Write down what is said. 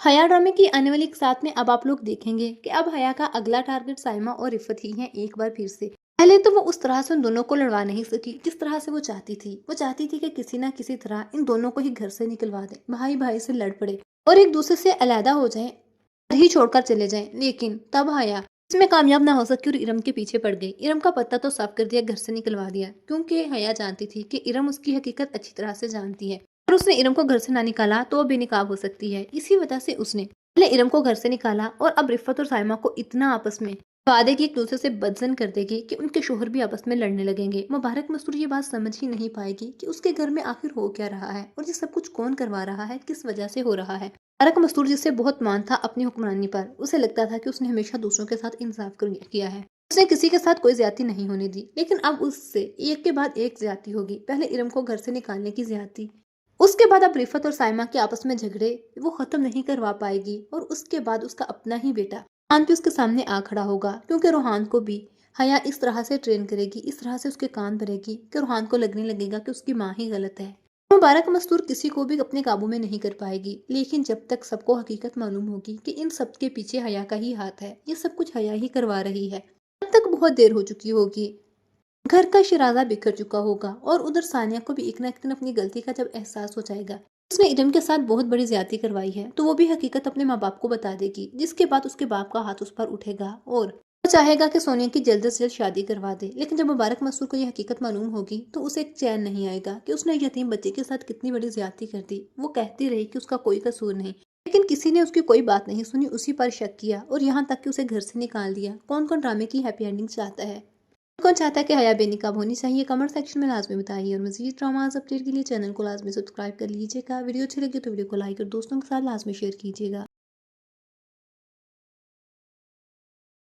हया ड्रामे की आने वाली एक साथ में अब आप लोग देखेंगे कि अब हया का अगला टारगेट साइमा और रिफत ही है एक बार फिर से। पहले तो वो उस तरह से उन दोनों को लड़वा नहीं सकी जिस तरह से वो चाहती थी। वो चाहती थी कि किसी ना किसी तरह इन दोनों को ही घर से निकलवा दे, भाई भाई से लड़ पड़े और एक दूसरे से अलहदा हो जाए, ही छोड़कर चले जाएं। लेकिन तब हया इसमें कामयाब ना हो सकी और इरम के पीछे पड़ गई। इरम का पत्ता तो साफ कर दिया, घर से निकलवा दिया, क्योंकि हया जानती थी कि इरम उसकी हकीकत अच्छी तरह से जानती है और उसने इरम को घर से ना निकाला तो वो बेनकाब हो सकती है। इसी वजह से उसने पहले इरम को घर से निकाला और अब रिफत और साइमा को इतना आपस में वादे की एक दूसरे से बदजन कर देगी कि उनके शोहर भी आपस में लड़ने लगेंगे। मुबारक मस्तूर ये बात समझ ही नहीं पाएगी कि उसके घर में आखिर हो क्या रहा है और ये सब कुछ कौन करवा रहा है, किस वजह से हो रहा है। मुबारक मस्तूर जिससे बहुत मान था अपनी हुक्मरानी पर, उसे लगता था कि उसने हमेशा दूसरों के साथ इंसाफ किया है, उसने किसी के साथ कोई ज्यादती नहीं होने दी। लेकिन अब उससे एक के बाद एक ज्यादती होगी। पहले इरम को घर से निकालने की ज्यादती, उसके बाद अब रिफत और साइमा के आपस में झगड़े वो खत्म नहीं करवा पाएगी और उसके बाद उसका अपना ही बेटा रोहान भी उसके सामने आ खड़ा होगा, क्योंकि रोहान को भी हया इस तरह से ट्रेन करेगी, इस तरह से उसके कान भरेगी कि रोहान को लगने लगेगा कि उसकी माँ ही गलत है। मुबारक मस्तूर किसी को भी अपने काबू में नहीं कर पाएगी, लेकिन जब तक सबको हकीकत मालूम होगी कि इन सब के पीछे हया का ही हाथ है, ये सब कुछ हया ही करवा रही है, तब तक बहुत देर हो चुकी होगी। घर का शिराजा बिखर चुका होगा और उधर सानिया को भी एक ना एक दिन अपनी गलती का जब एहसास हो जाएगा, उसने इरम के साथ बहुत बड़ी ज्यादती करवाई है, तो वो भी हकीकत अपने माँ बाप को बता देगी, जिसके बाद उसके बाप का हाथ उस पर उठेगा और वो चाहेगा कि सोनिया की जल्द से जल्द शादी करवा दे। लेकिन जब मुबारक मसूर को यह हकीकत मालूम होगी तो उसे एक चैन नहीं आएगा कि उसने यतीम बच्चे के साथ कितनी बड़ी ज्यादती कर दी। वो कहती रही कि उसका कोई कसूर नहीं, लेकिन किसी ने उसकी कोई बात नहीं सुनी, उसी पर शक किया और यहाँ तक कि उसे घर से निकाल दिया। कौन कौन ड्रामे की हैप्पी एंडिंग चाहता है, कौन चाहता है कि हया बेनकाब होनी चाहिए, कमेंट सेक्शन में लाजमी बताइए। और मजीद ड्रामाज अपडेट के लिए चैनल को लाजमी सब्सक्राइब कर लीजिएगा। वीडियो अच्छी लगी तो वीडियो को लाइक और दोस्तों के साथ लाजमी शेयर कीजिएगा।